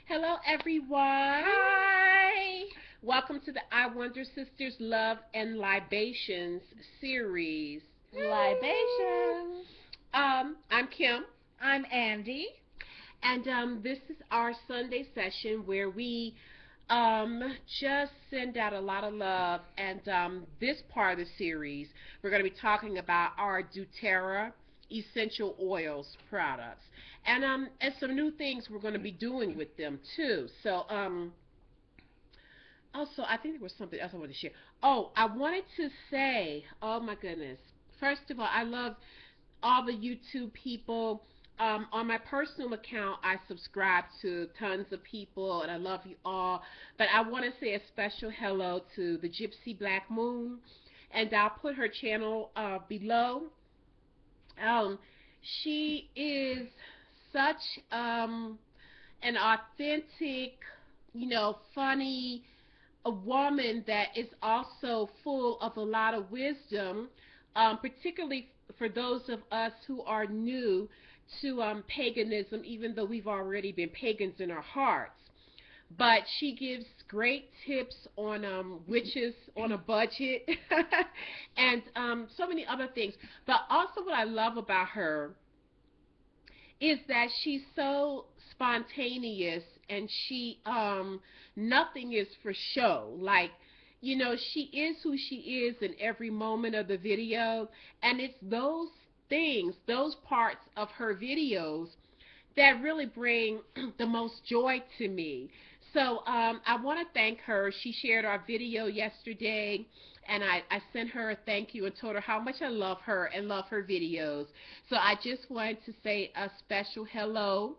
Hello, everyone. Hi. Welcome to the I Wonder Sisters Love and Libations series. Libations. I'm Kim, I'm Andy. and this is our Sunday session where we just send out a lot of love. And this part of the series, we're going to be talking about our doTerra essential oils products, and some new things we're going to be doing with them too. Also, I think there was something else I wanted to share. Oh, I wanted to say, oh my goodness. First of all, I love all the YouTube people. On my personal account, I subscribe to tons of people, and I love you all. But I want to say a special hello to the Gypsy Black Moon, and I'll put her channel below. Um, she is such an authentic, funny a woman that is also full of a lot of wisdom, particularly for those of us who are new to paganism, even though we've already been pagans in our hearts. But she gives great tips on witches on a budget and so many other things. But also, what I love about her is that she's so spontaneous, and she nothing is for show. Like, she is who she is in every moment of the video, and it's those things, those parts of her videos that really bring the most joy to me. So I want to thank her. She shared our video yesterday, and I sent her a thank you and told her how much I love her and love her videos. So I just wanted to say a special hello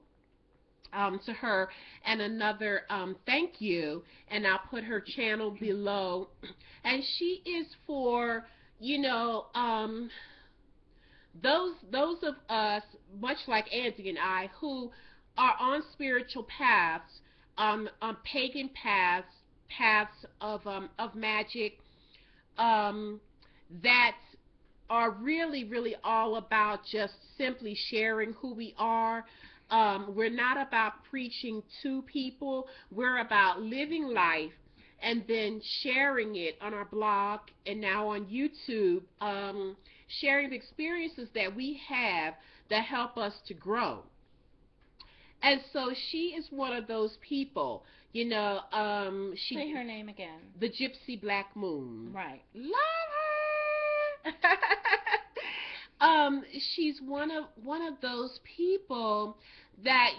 to her and another thank you, and I'll put her channel below. And she is for, you know, um, those of us, much like Andy and I, who are on spiritual paths, on pagan paths, paths of magic, um, that are really, really all about just simply sharing who we are. We're not about preaching to people. We're about living life and then sharing it on our blog and now on YouTube, sharing the experiences that we have that help us to grow. And so she is one of those people, Say her name again. the Gypsy Black Moon. Right. Love her. She's one of those people that,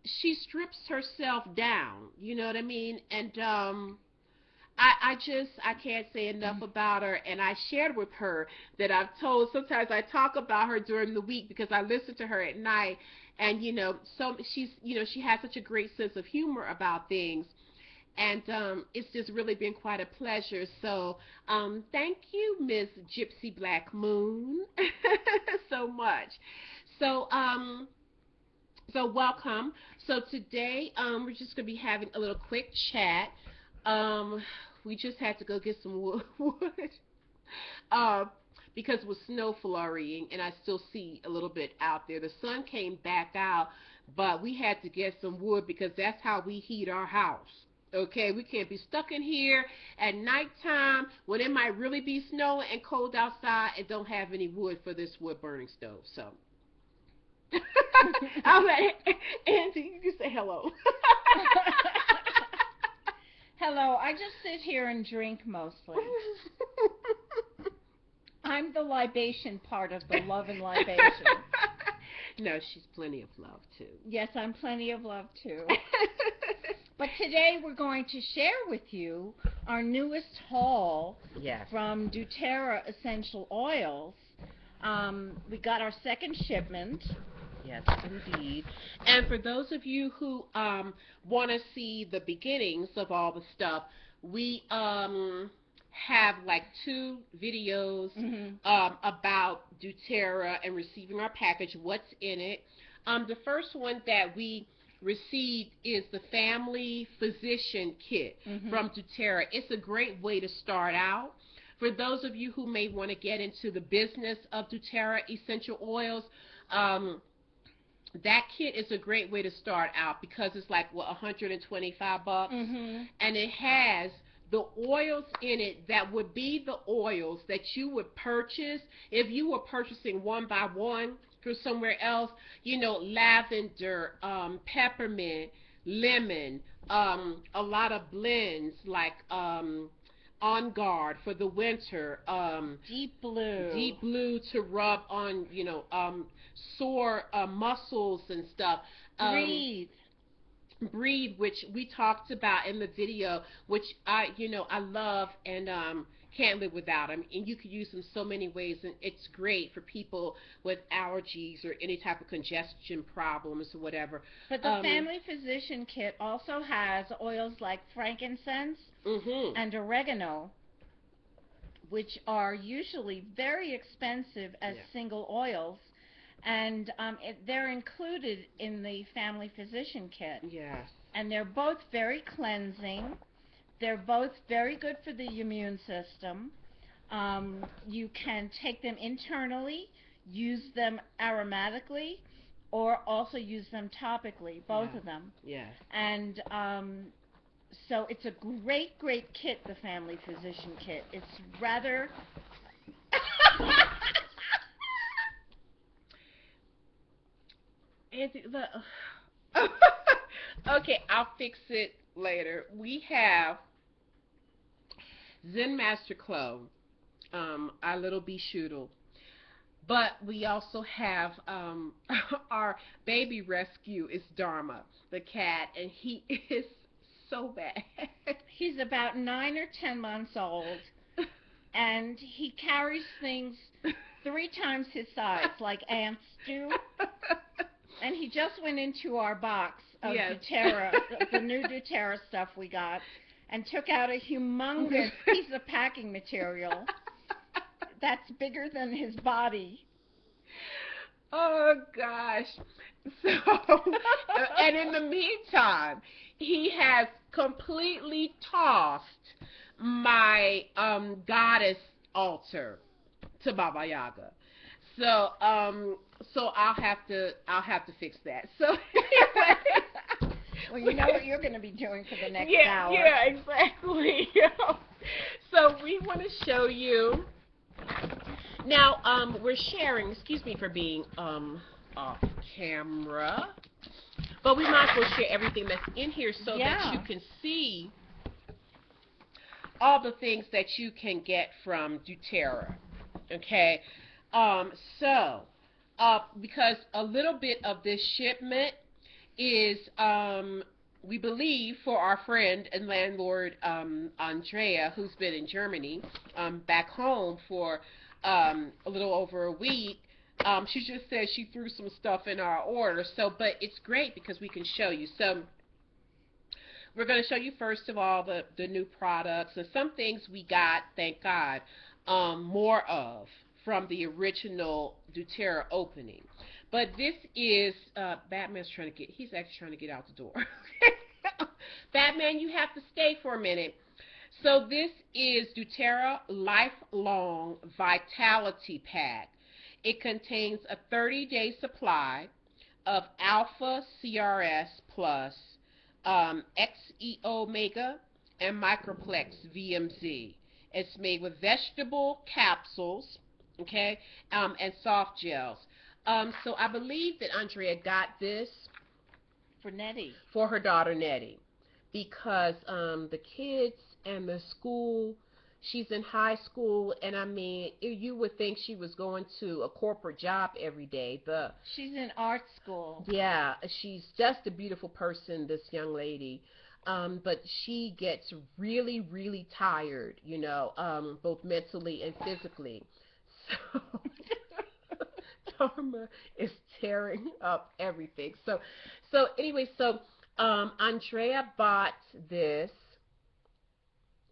she strips herself down. You know what I mean? And I can't say enough about her. And I shared with her that I've told, sometimes I talk about her during the week because I listen to her at night. And so she has such a great sense of humor about things, and it's just really been quite a pleasure. So thank you, Miss Gypsy Black Moon, so much. So welcome. So today we're just gonna be having a little quick chat. Um, we just had to go get some wood. uh, because it was snow flurrying, and I still see a little bit out there. The sun came back out, but we had to get some wood because that's how we heat our house. Okay, we can't be stuck in here at nighttime when it might really be snowing and cold outside and don't have any wood for this wood burning stove. So I'll let Andy, you can say hello. Hello. I just sit here and drink mostly. I'm the libation part of the love and libation. No, she's plenty of love too. Yes, I'm plenty of love too. But today we're going to share with you our newest haul Yes. from doTerra Essential Oils. We got our second shipment. Yes, indeed. And for those of you who want to see the beginnings of all the stuff, we have like two videos about doTerra and receiving our package, what's in it. The first one that we received is the Family Physician Kit from doTerra. It's a great way to start out. For those of you who may want to get into the business of doTerra essential oils, that kit is a great way to start out because it's like what, 125 bucks, Mhm. and it has the oils in it that would be the oils that you would purchase if you were purchasing one by one from somewhere else. You know, lavender, peppermint, lemon, a lot of blends like On Guard for the winter, Deep blue. deep blue to rub on, sore muscles and stuff. Um, Breathe. Breathe, which we talked about in the video, which I love and can't live without them. And you could use them so many ways, and it's great for people with allergies or any type of congestion problems or whatever. But the Um, family physician kit also has oils like frankincense mhm. and oregano, which are usually very expensive as Yeah. single oils, and they're included in the family physician kit. Yes. And they're both very cleansing. They're both very good for the immune system. You can take them internally, use them aromatically, or also use them topically, both Yeah. of them. Yes. And so it's a great, great kit, the family physician kit. It's rather. Anthony, look. Okay, I'll fix it later. We have Zen Master Clove, our little bee Shoodle. But we also have our baby rescue is Dharma, the cat, and he is so bad. He's about 9 or 10 months old, and he carries things 3 times his size, like ants do. And he just went into our box of Yes. doTerra, the new doTerra stuff we got, and took out a humongous piece of packing material that's bigger than his body. Oh gosh. So, and in the meantime, he has completely tossed my goddess altar to Baba Yaga. So I'll have to fix that. So anyway, Well, you know what you're going to be doing for the next yeah, hour. yeah, exactly. So we want to show you now. We're sharing. Excuse me for being off camera, but we might as well share everything that's in here so that you Yeah. can see all the things that you can get from doTerra. Okay. Um, so, because a little bit of this shipment is, we believe, for our friend and landlord, Andrea, who's been in Germany, back home for a little over a week. She just said she threw some stuff in our order. So, but it's great because we can show you. So, we're going to show you first of all the new products and some things we got, thank God, more of from the original doTERRA opening. But this is Batman's trying to get. He's actually trying to get out the door. Batman, you have to stay for a minute. So this is doTERRA Lifelong Vitality Pack. It contains a 30-day supply of Alpha CRS Plus, XE Omega, and Microplex VMZ. It's made with vegetable capsules, okay, and soft gels. So I believe that Andrea got this For Nettie. for her daughter Nettie because the kids and the school, she's in high school, and I mean, you would think she was going to a corporate job every day. She's in art school. Yeah, she's just a beautiful person, this young lady. But she gets really, really tired, both mentally and physically. So Dharma is tearing up everything. So anyway, Andrea bought this.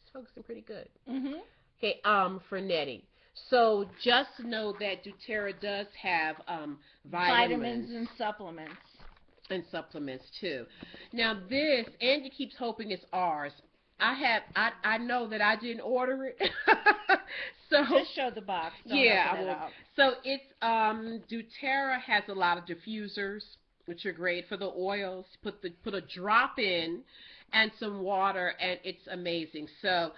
It's focusing pretty good. Mhm. Okay, for Nettie. So just know that doTERRA does have Vitamins and supplements. and supplements too. Now this, Angie keeps hoping it's ours. I know that I didn't order it. So Just show the box. Don't yeah, open I it will. up. So it's doTERRA has a lot of diffusers. which are great for the oils. Put a drop in and some water, and it's amazing. So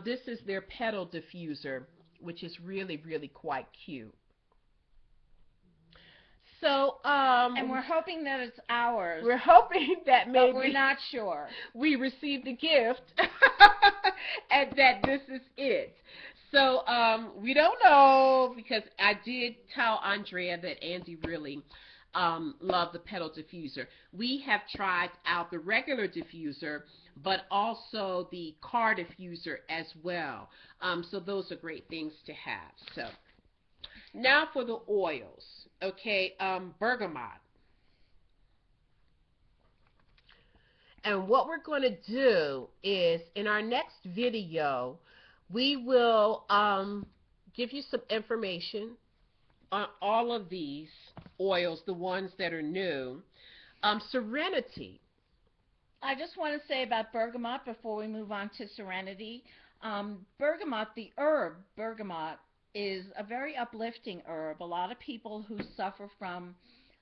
this is their petal diffuser, which is really, really quite cute. So And we're hoping that it's ours, we're hoping that but we're maybe not sure. we received a gift and that this is it. So we don't know, because I did tell Andrea that Andy really loved the pedal diffuser. We have tried out the regular diffuser, but also the car diffuser as well. So those are great things to have. So now for the oils. Okay, bergamot. And what we're going to do is, in our next video, we will give you some information on all of these oils, the ones that are new. Serenity. I just want to say about bergamot before we move on to serenity. Bergamot, the herb bergamot, is a very uplifting herb. A lot of people who suffer from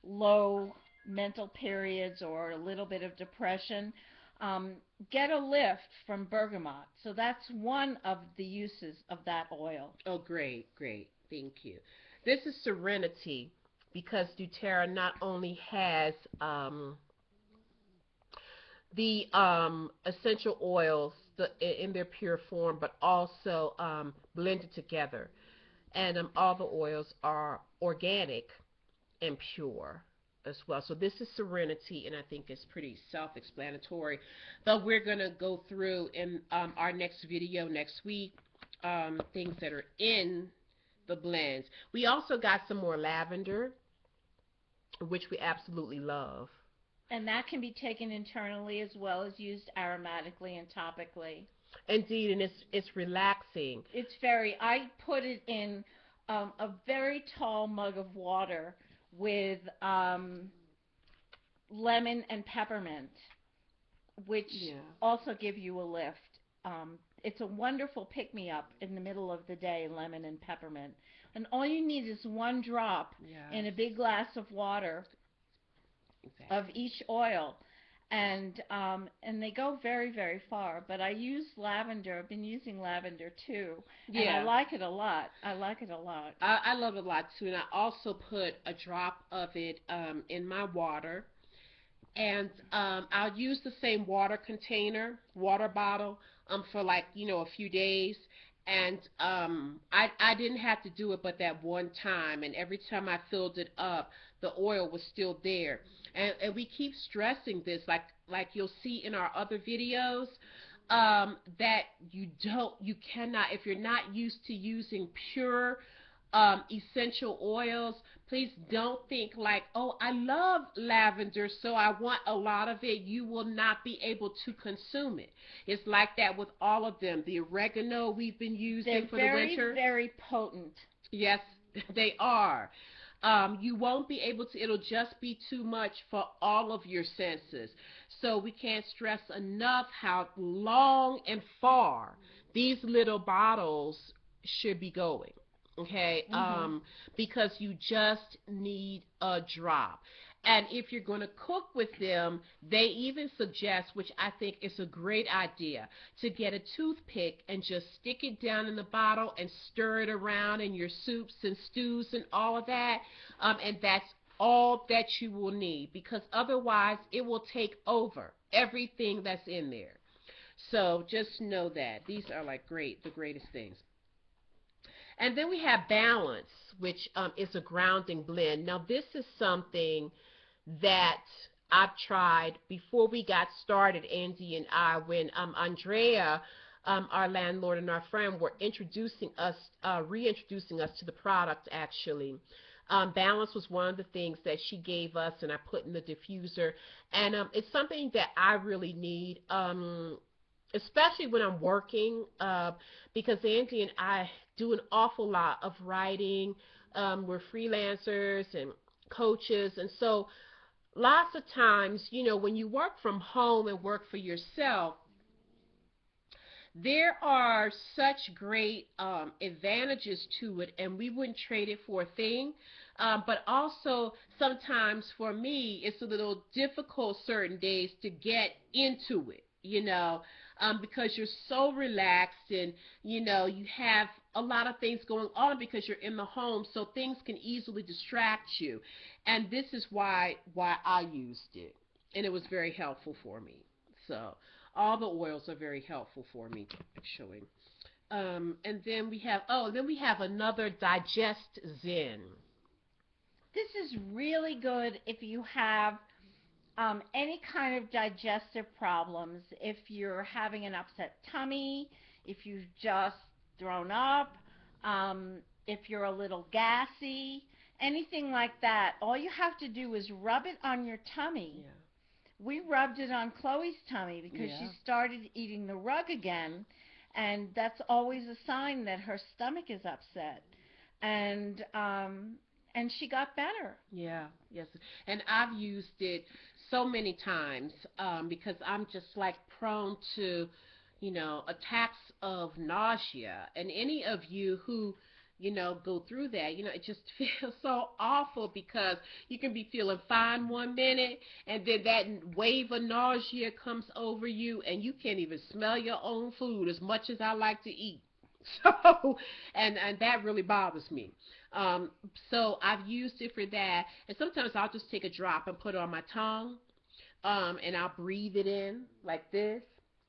low mental periods or a little bit of depression um, get a lift from bergamot. So that's one of the uses of that oil. Oh, great, great. Thank you. This is serenity, because doTerra not only has the essential oils in their pure form, but also blended together. And all the oils are organic and pure as well. So this is serenity, and I think it's pretty self-explanatory. But we're going to go through in our next video next week things that are in the blends. We also got some more lavender, which we absolutely love. And that can be taken internally as well as used aromatically and topically. Indeed, and it's relaxing. It's very, I put it in a very tall mug of water with lemon and peppermint, which also give you a lift. It's a wonderful pick-me-up in the middle of the day, lemon and peppermint. And all you need is one drop in a big glass of water of each oil, and they go very, very far. But I use lavender. I've been using lavender too, and I like it a lot. I like it a lot. I love it a lot too, and I also put a drop of it in my water, and I'll use the same water container, water bottle, for like a few days. And I didn't have to do it but that one time, and every time I filled it up, the oil was still there. And we keep stressing this, like you'll see in our other videos, that you cannot, if you're not used to using pure essential oils, please don't think like, oh, I love lavender, so I want a lot of it. You will not be able to consume it. It's like that with all of them. The oregano we've been using for the winter. They're very, very potent. Yes, they are. You won't be able to, it'll just be too much for all of your senses. So we can't stress enough how long and far these little bottles should be going. Okay, because you just need a drop. And if you're going to cook with them, they even suggest, which I think is a great idea, to get a toothpick and just stick it down in the bottle and stir it around in your soups and stews and all of that. And that's all that you will need, because otherwise it will take over everything that's in there. So just know that. These are like the greatest things. And then we have Balance, which is a grounding blend. Now, this is something that I've tried before we got started, Andy and I, when Andrea, our landlord and our friend, were introducing us, reintroducing us to the product, actually. Balance was one of the things that she gave us, and I put in the diffuser. And it's something that I really need, especially when I'm working, because Andy and I do an awful lot of writing. We're freelancers and coaches, and so lots of times, when you work from home and work for yourself, there are such great advantages to it, and we wouldn't trade it for a thing. But also sometimes for me, it's a little difficult certain days to get into it, because you're so relaxed and, you have a lot of things going on because you're in the home, so things can easily distract you. And this is why I used it, and it was very helpful for me. So all the oils are very helpful for me, actually. And then we have another Digest Zen. This is really good if you have any kind of digestive problems, if you're having an upset tummy, if you've just thrown up, if you're a little gassy, anything like that. All you have to do is rub it on your tummy. Yeah. We rubbed it on Chloe's tummy because Yeah. she started eating the rug again, and that's always a sign that her stomach is upset. And she got better. Yeah, yes. And I've used it so many times because I'm just like prone to, attacks of nausea. And any of you who, go through that, it just feels so awful because you can be feeling fine one minute and then that wave of nausea comes over you and you can't even smell your own food as much as I like to eat. So, and that really bothers me. Um, so I've used it for that, and sometimes I'll just take a drop and put it on my tongue, and I'll breathe it in like this,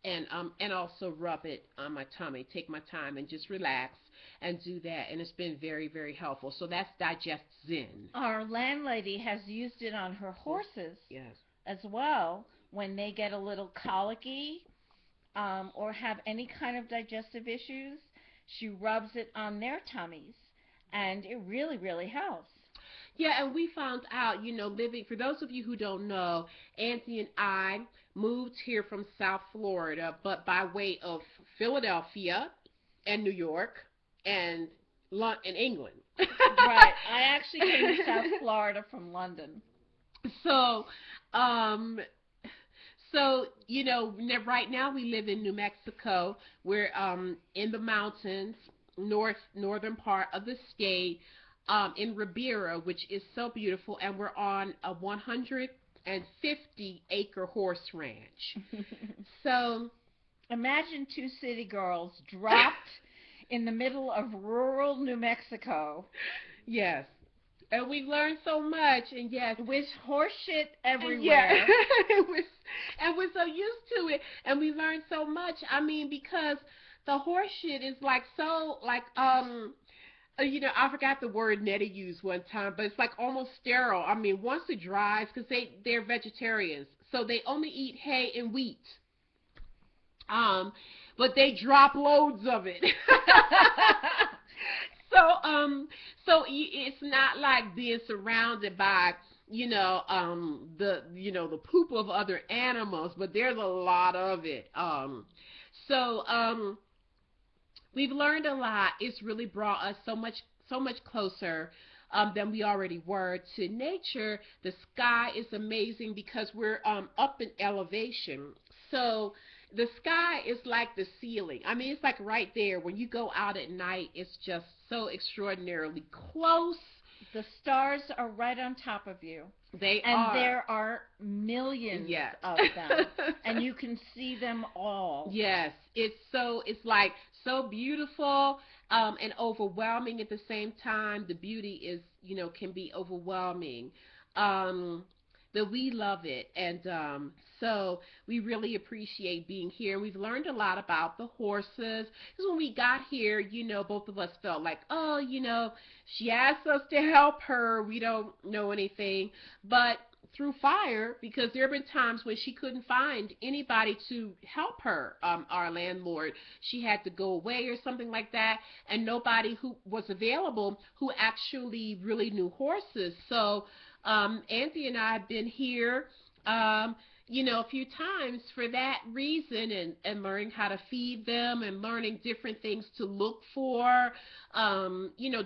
and also rub it on my tummy. Take my time and just relax and do that, and it's been very, very helpful. So that's Digest Zen. Our landlady has used it on her horses Yes. as well when they get a little colicky, or have any kind of digestive issues. She rubs it on their tummies, and it really, really helps. Yeah, and we found out, living, for those of you who don't know, Anthony and I moved here from South Florida, but by way of Philadelphia and New York and and England. Right. I actually came to South Florida from London. So, um, right now we live in New Mexico. We're in the mountains, northern part of the state, in Ribeira, which is so beautiful, and we're on a 150-acre horse ranch. So, Imagine two city girls dropped in the middle of rural New Mexico yes, and we've learned so much, and yes, with horse shit and yeah, everywhere. it was, and we're so used to it, and we learned so much. I mean, because the horse shit is like so like I forgot the word Nettie used one time, but it's like almost sterile. I mean, once it dries, because they're vegetarians, so they only eat hay and wheat. Um, but they drop loads of it. so it's not like being surrounded by the poop of other animals, but there's a lot of it. So we've learned a lot. It's really brought us so much closer than we already were to nature. The sky is amazing because we're up in elevation. So the sky is like the ceiling. I mean, it's like right there. When you go out at night, it's just so extraordinarily close. The stars are right on top of you. They And are. there are millions Yes. of them. And you can see them all. Yes, it's like so beautiful and overwhelming at the same time. The beauty is, can be overwhelming. Um, but we love it, and so we really appreciate being here. We've learned a lot about the horses. Because when we got here, both of us felt like, oh, she asked us to help her. We don't know anything, but through fire, because there have been times when she couldn't find anybody to help her, our landlord. She had to go away or something like that, and nobody who was available who actually really knew horses. So Anthony and I have been here, a few times for that reason, and learning how to feed them and learning different things to look for,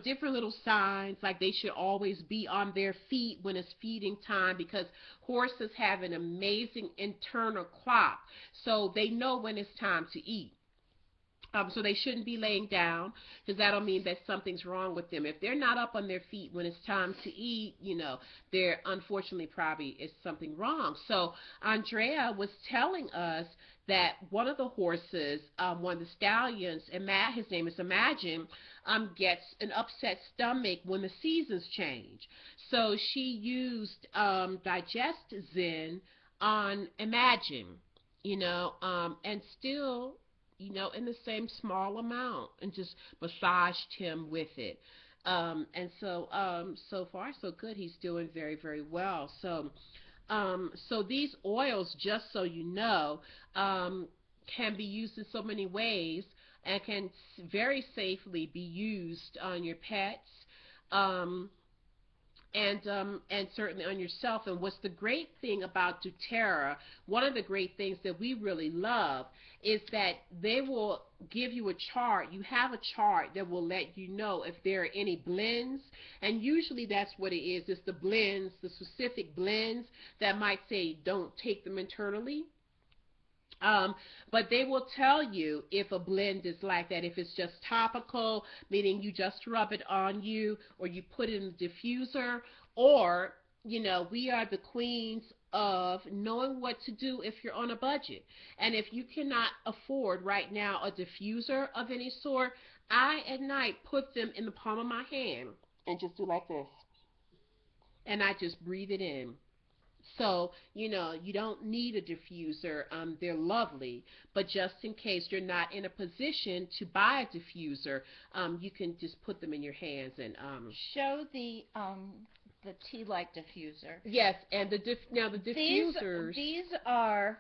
different little signs like they should always be on their feet when it's feeding time because horses have an amazing internal clock, so they know when it's time to eat. So they shouldn't be laying down because that'll mean that something's wrong with them. If they're not up on their feet when it's time to eat, there unfortunately probably is something wrong. So Andrea was telling us that one of the horses, one of the stallions, and his name is Imagine, gets an upset stomach when the seasons change. So she used Digest Zen on Imagine, and still in the same small amount, and just massaged him with it. And so far so good. He's doing very, very well. So these oils, just so you know, can be used in so many ways and can very safely be used on your pets. Um, and certainly on yourself. And what's the great thing about doTERRA, one of the great things that we really love is that they will give you a chart. You have a chart that will let you know if there are any blends, and usually that's what it is. It's the blends, the specific blends that might say don't take them internally. Um, but they will tell you if a blend is like that, if it's just topical, meaning you just rub it on you, or you put it in the diffuser, or, we are the queens of knowing what to do if you're on a budget. And if you cannot afford right now a diffuser of any sort, I at night put them in the palm of my hand and just do like this. And I just breathe it in. So, you don't need a diffuser. They're lovely, but just in case you're not in a position to buy a diffuser, you can just put them in your hands and Show the tea light diffuser. yes, and now the diffusers. These are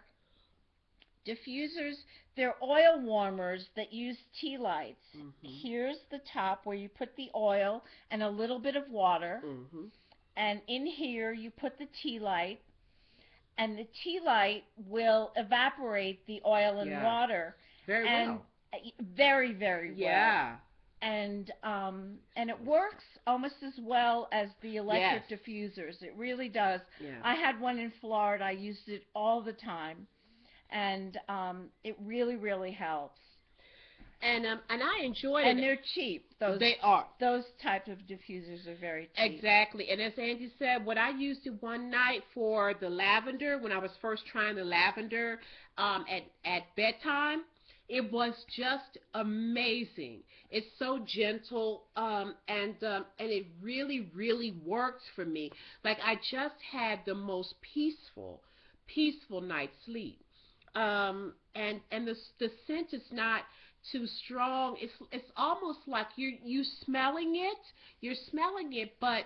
diffusers. They're oil warmers that use tea lights. Here's the top where you put the oil and a little bit of water. And in here you put the tea light, and the tea light will evaporate the oil and Yeah. water. Very and well. Very, very well. Yeah. And it works almost as well as the electric Yes. diffusers. It really does. Yeah. I had one in Florida. I used it all the time, and it really, really helps. And I enjoyed And it. they're cheap. They are. Those type of diffusers are very cheap. Exactly. And as Angie said, what I used it one night for the lavender, when I was first trying the lavender at bedtime, it was just amazing. It's so gentle, and it really, really worked for me. Like I just had the most peaceful night's sleep. And the scent is not too strong. It's almost like you're smelling it, but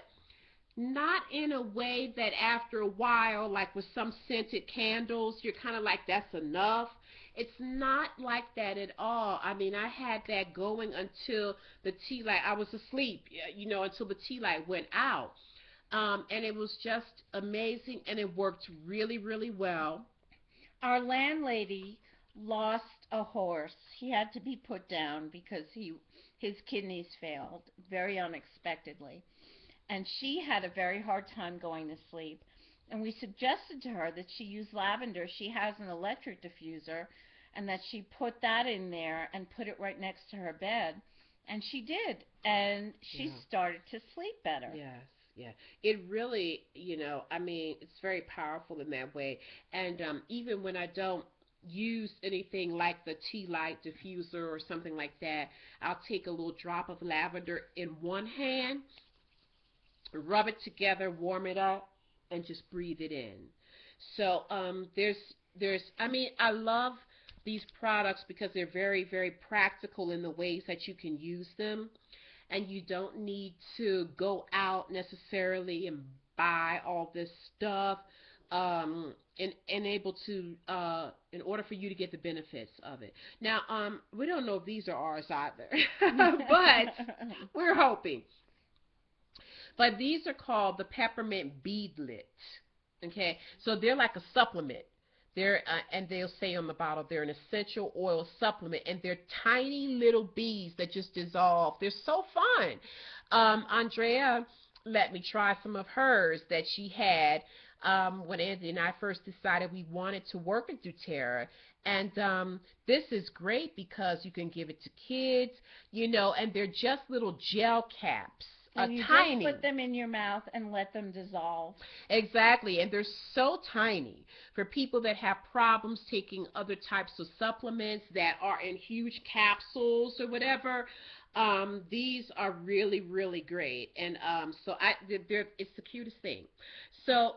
not in a way that after a while, like with some scented candles, you're kind of like, that's enough. It's not like that at all. I mean, I had that going until the tea light. I was asleep, until the tea light went out. And it was just amazing, and it worked really, really well. Our landlady lost a horse. He had to be put down because his kidneys failed very unexpectedly. And she had a very hard time going to sleep. And we suggested to her that she use lavender. She has an electric diffuser, and that she put that in there and put it right next to her bed. And she did. And she Yeah. started to sleep better. Yes, yeah. It really, I mean, it's very powerful in that way. And even when I don't use anything like the tea light diffuser or something like that, I'll take a little drop of lavender in one hand, rub it together, warm it up, and just breathe it in. So I mean, I love these products because they're very, very practical in the ways that you can use them, and you don't need to go out necessarily and buy all this stuff, and able to in order for you to get the benefits of it. Now, we don't know if these are ours either, but we're hoping. But these are called the peppermint beadlet. Okay, so they're like a supplement. And they'll say on the bottle they're an essential oil supplement, and they're tiny little beads that just dissolve. They're so fun. Andrea let me try some of hers that she had, when Andy and I first decided we wanted to work at doTerra. And this is great because you can give it to kids, and they're just little gel caps, And you just tiny. put them in your mouth and let them dissolve. Exactly, and they're so tiny for people that have problems taking other types of supplements that are in huge capsules or whatever. These are really, really great, and it's the cutest thing. So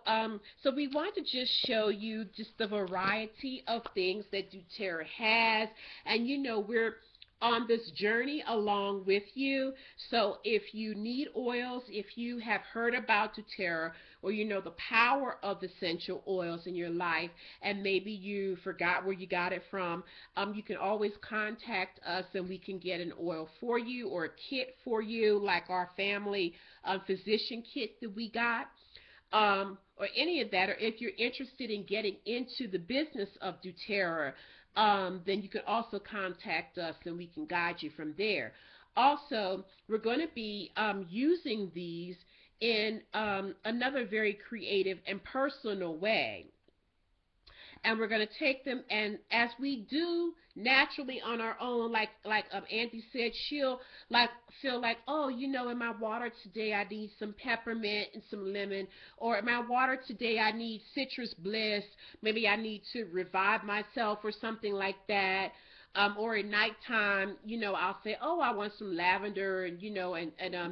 we want to just show you just the variety of things that doTerra has, and we're on this journey along with you. So if you need oils, if you have heard about doTerra, or you know the power of essential oils in your life, and maybe you forgot where you got it from, you can always contact us and we can get an oil for you or a kit for you, like our family physician kit that we got. Or any of that, or if you're interested in getting into the business of doTerra, then you can also contact us and we can guide you from there. Also, we're going to be using these in another very creative and personal way. And we're going to take them, and as we do naturally on our own, like Auntie said, she'll like feel like, oh, in my water today I need some peppermint and some lemon, or in my water today I need citrus bliss, maybe I need to revive myself or something like that. Or at nighttime, I'll say, oh, I want some lavender and,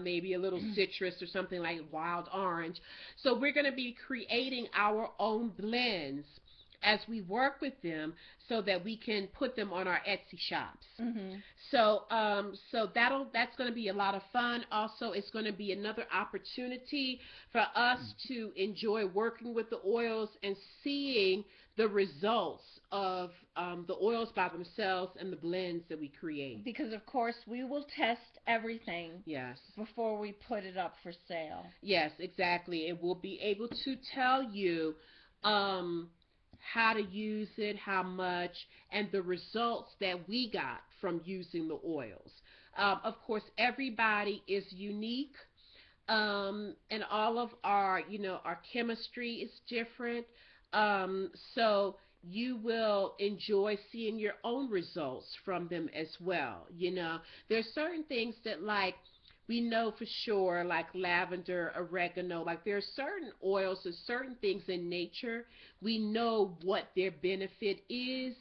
maybe a little citrus or something like wild orange. So we're going to be creating our own blends as we work with them so that we can put them on our Etsy shops. Mm-hmm. So that's going to be a lot of fun. Also, it's going to be another opportunity for us to enjoy working with the oils and seeing the results of the oils by themselves and the blends that we create. Because, of course, we will test everything Yes. before we put it up for sale. Yes, exactly. And we'll be able to tell you how to use it, how much, and the results that we got from using the oils. Of course, everybody is unique, and all of our chemistry is different. So you will enjoy seeing your own results from them as well. There's certain things that we know for sure, like lavender, oregano, like there are certain oils and certain things in nature, we know what their benefit is.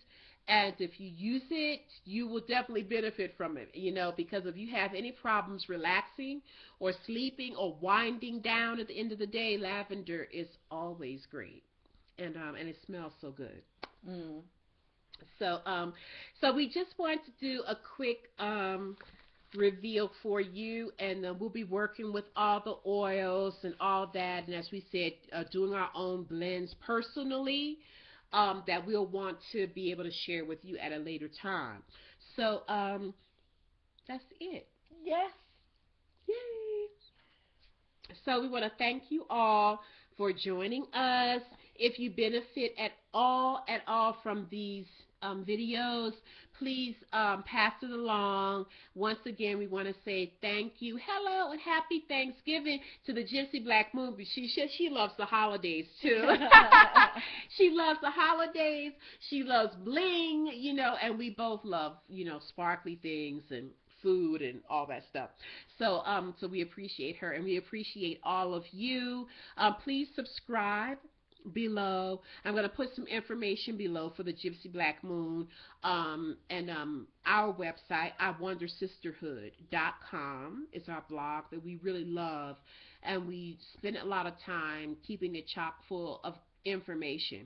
And if you use it, you will definitely benefit from it, because if you have any problems relaxing or sleeping or winding down at the end of the day, lavender is always great. And it smells so good. Mm. So we just want to do a quick reveal for you, and we'll be working with all the oils and all that, and as we said, doing our own blends personally, that we'll want to be able to share with you at a later time. So that's it. Yes. Yay. So we want to thank you all for joining us. If you benefit at all from these videos, please pass it along. Once again, we want to say thank you, hello, and happy Thanksgiving to the Gypsy Black Moon. She loves the holidays too. She loves the holidays. She loves bling, and we both love, sparkly things and food and all that stuff. So we appreciate her, and we appreciate all of you. Please subscribe below. I'm going to put some information below for the Gypsy Black Moon, and our website, iwondersisterhood.com, is our blog that we really love, and we spend a lot of time keeping it chock full of information.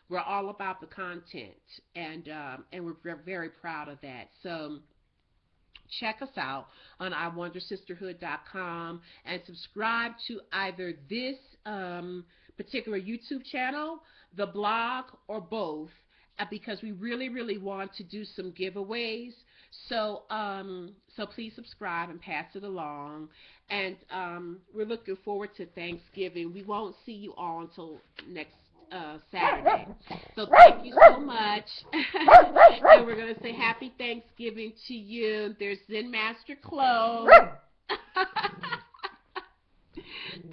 We're all about the content, and we're very proud of that. So check us out on iwondersisterhood.com and subscribe to either this particular YouTube channel, the blog, or both, because we really, really want to do some giveaways. So please subscribe and pass it along. And we're looking forward to Thanksgiving. We won't see you all until next Saturday. So thank you so much. And we're going to say happy Thanksgiving to you. There's Zen Master Chloe.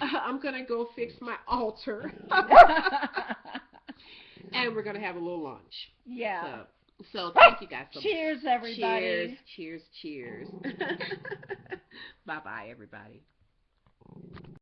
I'm going to go fix my altar. And we're going to have a little lunch. Yeah. So thank you guys so much. Cheers, everybody. Cheers, cheers, cheers. Bye-bye, everybody.